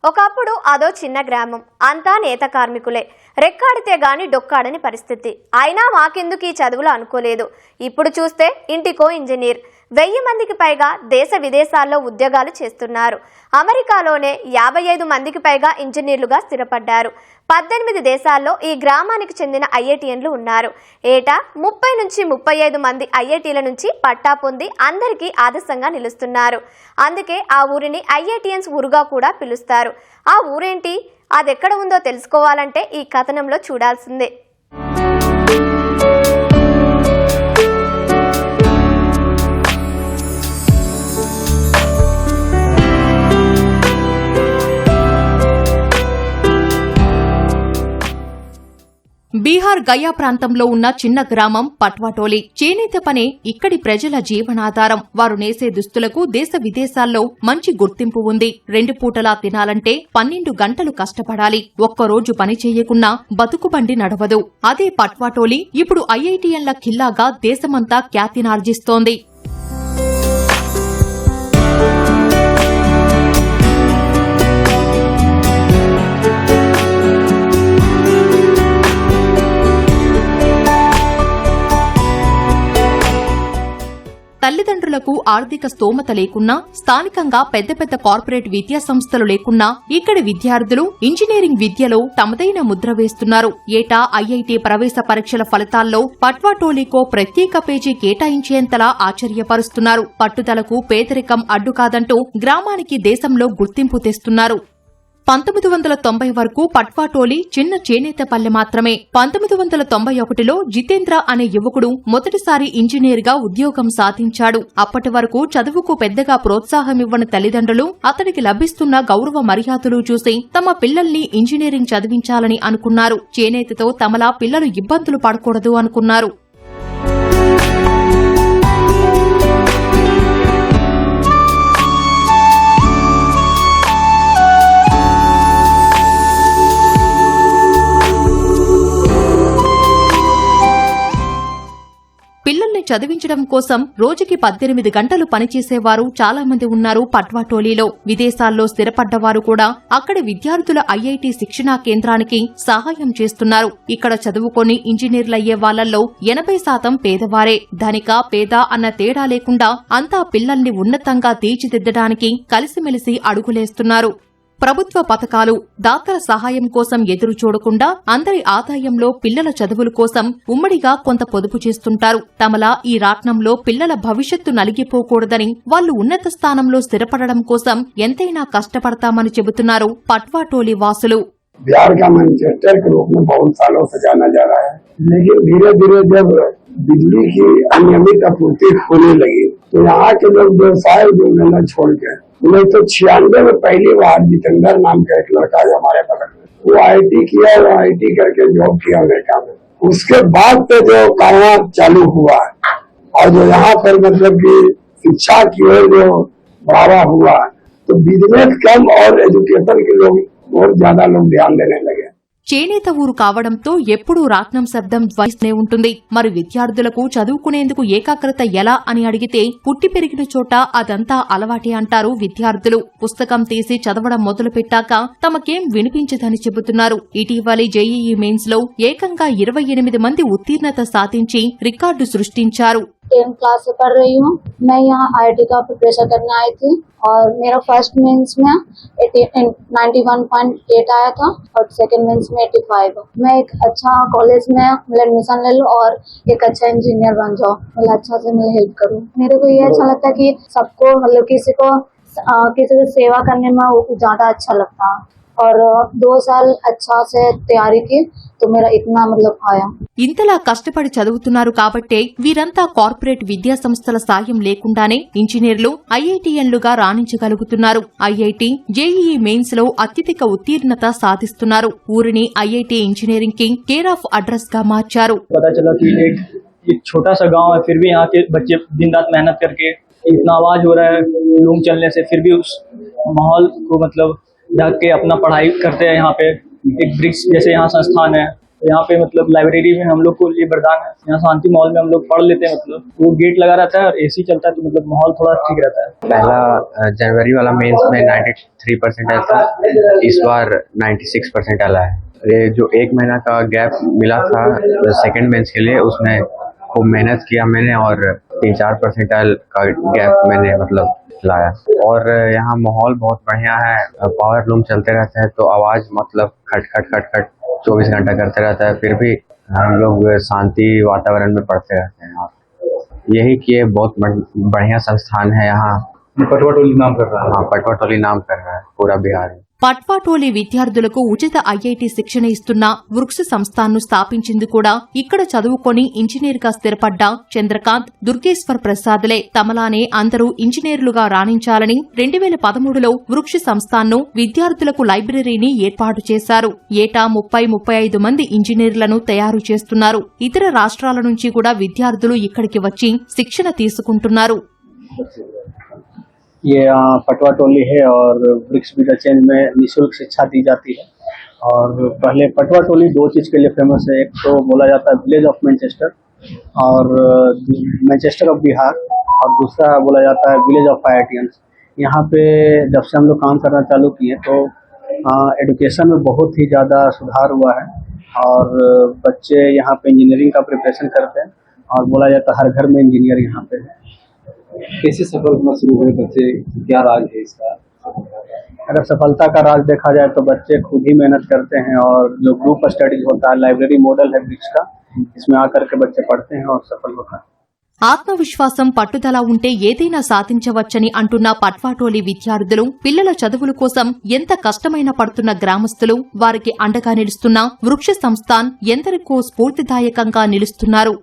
ఒకప్పుడు అదో చిన్న గ్రామం, అంతా నేత కార్మికులే. రెక్కాడితే గాని డొక్కాడని పరిస్థితి. అయినా మాకెందుకు ఈ చదువులు అనుకోలేదు. ఇప్పుడు చూస్తే ఇంటికో ఇంజనీర్. 1000 మందికి పైగా దేశ విదేశాల్లో ఉద్యోగాలు చేస్తున్నారు. అమెరికాలోనే 55 మందికి పైగా ఇంజనీర్లుగా స్థిరపడ్డారు. 18 దేశాల్లో ఈ గ్రామానికి చెందిన ఐఐటియన్లు ఉన్నారు. ఏటా 30 నుంచి 35 మంది ఐఐటీల నుంచి పట్టా పొంది అందరికీ ఆదర్శంగా నిలుస్తున్నారు. అందుకే ఆ ఊరిని ఐఐటియన్స్ ఊరుగా కూడా పిలుస్తారు. ఆ ఊరేంటి, అదెక్కడ ఉందో తెలుసుకోవాలంటే ఈ కథనంలో చూడాల్సిందే. బీహార్ గయా ప్రాంతంలో ఉన్న చిన్న గ్రామం పట్వాటోలి. చేనేత పనే ఇక్కడి ప్రజల జీవనాధారం. వారు నేసే దుస్తులకు దేశ విదేశాల్లో మంచి గుర్తింపు ఉంది. 2 పూటలా తినాలంటే 12 గంటలు కష్టపడాలి. ఒక్కరోజు పని చేయకున్నా బతుకుబండి నడవదు. అదే పట్వాటోలి ఇప్పుడు ఐఐటియన్ల ఖిల్లాగా దేశమంతా ఖ్యాతినార్జిస్తోంది. తల్లిదండ్రులకు ఆర్థిక స్తోమత లేకున్నా, స్థానికంగా పెద్ద పెద్ద కార్పొరేట్ విద్యా సంస్థలు లేకున్నా ఇక్కడి విద్యార్థులు ఇంజనీరింగ్ విద్యలో తమదైన ముద్ర వేస్తున్నారు. ఏటా ఐఐటి ప్రవేశ పరీక్షల ఫలితాల్లో పట్వాటోలీకో ప్రత్యేక పేజీ కేటాయించేంతలా ఆశ్చర్యపరుస్తున్నారు. పట్టుదలకు పేదరికం అడ్డు కాదంటూ గ్రామానికి దేశంలో గుర్తింపు తెస్తున్నారు. 1990 వరకు పట్వాటోలి చిన్న చేనేత పల్లె మాత్రమే. 1991లో జితేంద్ర అనే యువకుడు మొదటిసారి ఇంజనీర్గా ఉద్యోగం సాధించాడు. అప్పటి వరకు చదువుకు పెద్దగా ప్రోత్సాహమివ్వని తల్లిదండ్రులు అతడికి లభిస్తున్న గౌరవ మర్యాదలు చూసి తమ పిల్లల్ని ఇంజనీరింగ్ చదివించాలని అనుకున్నారు. చేనేతతో తమలా పిల్లలు ఇబ్బందులు పడకూడదు అనుకున్నారు. పిల్లల్ని చదివించడం కోసం రోజుకి 18 గంటలు పనిచేసేవారు చాలా మంది ఉన్నారు పట్వాటోలీలో. విదేశాల్లో స్థిరపడ్డవారు కూడా అక్కడి విద్యార్థుల ఐఐటి శిక్షణా కేంద్రానికి సహాయం చేస్తున్నారు. ఇక్కడ చదువుకొని ఇంజనీర్లయ్యే వాళ్లలో 80% పేదవారే. ధనిక పేద అన్న తేడా లేకుండా అంతా పిల్లల్ని ఉన్నతంగా తీర్చిదిద్దడానికి కలిసిమెలిసి అడుగులేస్తున్నారు. ప్రభుత్వ పథకాలు, దాతల సహాయం కోసం ఎదురు చూడకుండా అందరి ఆదాయంలో పిల్లల చదువుల కోసం ఉమ్మడిగా కొంత పొదుపు చేస్తుంటారు. తమలా ఈ రాట్నంలో పిల్లల భవిష్యత్తు నలిగిపోకూడదని వాళ్లు ఉన్నత స్థానంలో స్థిరపడడం కోసం ఎంతైనా కష్టపడతామని చెబుతున్నారు పట్వాటోలి వాసులు. बिहार का मैनचेस्टर के रूप में बहुत सालों से जाना जा रहा है, लेकिन धीरे धीरे जब बिजली की अनियमित आपूर्ति होने लगी तो यहाँ के लोग व्यवसाय जो लेना छोड़ के 1996 में पहली बार जितेंद्र नाम का एक लड़का जो हमारे बगल में, वो आईटी किया और आईटी करके जॉब किया अमेरिका में. उसके बाद तो जो कारोबार चालू हुआ और जो यहाँ पर मतलब की शिक्षा की ओर जो बढ़ावा हुआ तो बिजनेस कम और एजुकेशन के लोग बहुत ज्यादा लोग ध्यान देने लगे. చేనేత ఊరు కావడంతో ఎప్పుడూ రాట్నం శబ్దం ధ్వనిస్తూనే ఉంటుంది. మరి విద్యార్థులకు చదువుకునేందుకు ఏకాగ్రత ఎలా అని అడిగితే పుట్టి పెరిగిన చోట అదంతా అలవాటే అంటారు విద్యార్థులు. పుస్తకం తీసి చదవడం మొదలుపెట్టాక తమకేం వినిపించదని చెబుతున్నారు. ఇటీవలి జేఈఈ మెయిన్స్ లో ఏకంగా 28 మంది ఉత్తీర్ణత సాధించి రికార్డు సృష్టించారు. 10th क्लास से पढ़ रही हूँ. मैं यहाँ आईआईटी का प्रिपरेशन करने आई थी और मेरा फर्स्ट मेंस में 91.8 आया था और सेकंड मेंस में 85. मैं एक अच्छा कॉलेज में एडमिशन ले लूँ और एक अच्छा इंजीनियर बन जाऊँ, मतलब अच्छा से मैं हेल्प करूँ. मेरे को ये अच्छा लगता है कि सबको मतलब किसी को सेवा करने में ज्यादा अच्छा लगता है और 2 साल अच्छा से तैयारी की तो मेरा इतना मतलब आया. ఇంతలా కష్టపడి చదువుతున్నారు కాబట్టే వీరంతా కార్పొరేట్ విద్యా సంస్థల సాయం లేకుండానే ఇంజనీర్లు ఐఐటియన్లుగా రాణించగలుగుతున్నారు. ఐఐటి జేఈఈ మెయిన్స్ లో అత్యధిక ఉత్తీర్ణత సాధిస్తున్నారు. ఊరిని ఐఐటి ఇంజనీరింగ్ కి కేర్ ఆఫ్ అడ్రస్ గా మార్చారు. एक छोटा सा गांव है, फिर भी यहाँ के बच्चे दिन रात मेहनत करके इतना आवाज हो रहा है लूम चलने से, फिर भी उस माहौल को मतलब ढक के अपना पढ़ाई करते हैं. यहाँ पे एक ब्रिक्स जैसे यहाँ संस्थान है, यहाँ पे मतलब लाइब्रेरी में हम लोग को ये वरदान है, यहाँ शांति माहौल में हम लोग पढ़ लेते हैं। मतलब वो गेट लगा रहता है और एसी चलता है, तो मतलब माहौल थोड़ा ठीक रहता है। पहला जनवरी वाला मेंस में 93% आया था, इस बार 96% आया है। ये जो 1 महीना का गैप मिला था सेकंड मेंस के लिए, उसमें खूब मेहनत किया मैंने और 3-4 परसेंटाइल का गैप मैंने मतलब लाया। और यहाँ माहौल बहुत बढ़िया है, पावर लूम चलते रहते हैं तो आवाज़ मतलब खट खट खट खट 24 घंटा करते रहता है, फिर भी हम लोग शांति वातावरण में पढ़ते रहते हैं। और यही कि ये बहुत बढ़िया संस्थान है। यहाँ पटवा टोली नाम कर रहा है। हाँ, पटवा टोली नाम कर रहा है पूरा बिहार में। పట్వాటోలి విద్యార్థులకు ఉచిత ఐఐటి శిక్షణ ఇస్తున్న వృక్ష సంస్థను స్థాపించింది కూడా ఇక్కడ చదువుకొని ఇంజనీర్గా స్థిరపడ్డ చంద్రకాంత్, దుర్గేశ్వర్ ప్రసాద్లే. తమలానే అందరూ ఇంజనీర్లుగా రాణించాలని 2013లో వృక్ష సంస్థను విద్యార్థులకు లైబ్రరీని ఏర్పాటు చేశారు. ఏటా 30-35 మంది ఇంజనీర్లను తయారు చేస్తున్నారు. ఇతర రాష్ట్రాల నుంచి కూడా విద్యార్థులు ఇక్కడికి వచ్చి శిక్షణ తీసుకుంటున్నారు. ये पटवा टोली है और वृक्ष बीटा चेंज में निःशुल्क शिक्षा दी जाती है। और पहले पटवा टोली 2 चीज़ के लिए फेमस है, एक तो बोला जाता है विलेज ऑफ मैनचेस्टर और मैनचेस्टर ऑफ बिहार, और दूसरा बोला जाता है विलेज ऑफ IITians। यहाँ पे जब से हम लोग काम करना चालू किए तो एजुकेशन में बहुत ही ज़्यादा सुधार हुआ है और बच्चे यहाँ पे इंजीनियरिंग का प्रिपरेशन करते हैं और बोला जाता है हर घर में इंजीनियर यहाँ पे है। कैसे सफल होना शुरू हुए बच्चे, क्या राज है इसका? अगर सफलता का राज देखा जाए तो बच्चे खुद ही मेहनत करते हैं और जो ग्रुप स्टडीज होता है, लाइब्रेरी मॉडल है वृक्ष का, इसमें आकर के बच्चे पढ़ते हैं और सफल होता है। ఆత్మవిశ్వాసం, పట్టుదల ఉంటే ఏదైనా సాధించవచ్చని అంటున్న పట్వాటోలి విద్యార్థులు పిల్లల చదువుల కోసం ఎంత కష్టమైనా పడుతున్న గ్రామస్తులు, వారికి అండగా నిలుస్తున్న వృక్ష సంస్థాన్ ఎందరికో స్ఫూర్తిదాయకంగా నిలుస్తున్నారు.